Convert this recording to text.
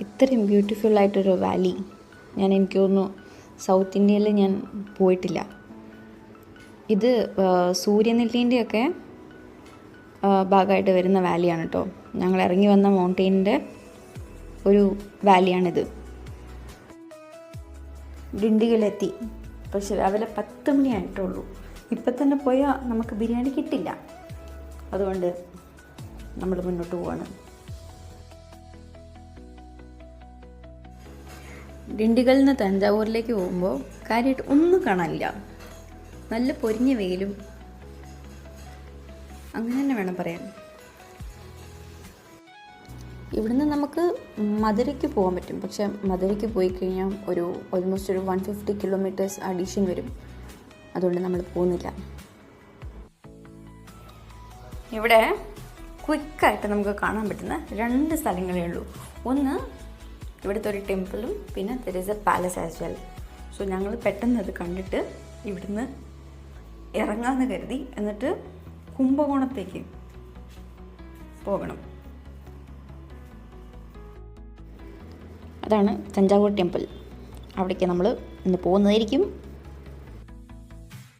ഇത്രയും ബ്യൂട്ടിഫുള്ളായിട്ടൊരു വാലി എനിക്ക് തോന്നുന്നു സൗത്ത് ഇന്ത്യയിൽ ഞാൻ പോയിട്ടില്ല. ഇത് സൂര്യനെല്ലിൻ്റെയൊക്കെ ഭാഗമായിട്ട് വരുന്ന വാലിയാണ് കേട്ടോ. ഞങ്ങൾ ഇറങ്ങി വന്ന മൗണ്ടെയിനിൻ്റെ ഒരു വാലിയാണിത്. ഡിണ്ടിഗലെത്തി. പക്ഷേ രാവിലെ 10 മണിയായിട്ടുള്ളൂ. ഇപ്പം തന്നെ പോയാൽ നമുക്ക് ബിരിയാണി കിട്ടില്ല. അതുകൊണ്ട് നമ്മൾ മുന്നോട്ട് പോവാണ്. ഡിണ്ടിഗലിൽ നിന്ന് തഞ്ചാവൂരിലേക്ക് പോകുമ്പോൾ കാര്യമായിട്ട് ഒന്നും കാണാനില്ല. നല്ല പൊരിഞ്ഞ വെയിലും അങ്ങനെ തന്നെ വേണം പറയാൻ. ഇവിടുന്ന് നമുക്ക് മധുരയ്ക്ക് പോകാൻ പറ്റും. പക്ഷേ മധുരയ്ക്ക് പോയി കഴിഞ്ഞാൽ ഓൾമോസ്റ്റ് ഒരു 150 കിലോമീറ്റേഴ്സ് അഡീഷൻ വരും. അതുകൊണ്ട് നമ്മൾ പോകുന്നില്ല. ഇവിടെ ക്വിക്കായിട്ട് നമുക്ക് കാണാൻ പറ്റുന്ന 2 സ്ഥലങ്ങളേ ഉള്ളൂ. ഒന്ന് ഇവിടുത്തെ ഒരു ടെമ്പിളും പിന്നെ there is A palace as well. So ഞങ്ങൾ പെട്ടെന്ന് അത് കണ്ടിട്ട് ഇവിടുന്ന് ഇറങ്ങാമെന്ന് കരുതി. എന്നിട്ട് കുംഭകോണത്തേക്ക് പോകണം. അതാണ് തഞ്ചാവൂർ ടെമ്പിൾ. അവിടേക്ക് നമ്മൾ ഇന്ന് പോകുന്നതായിരിക്കും.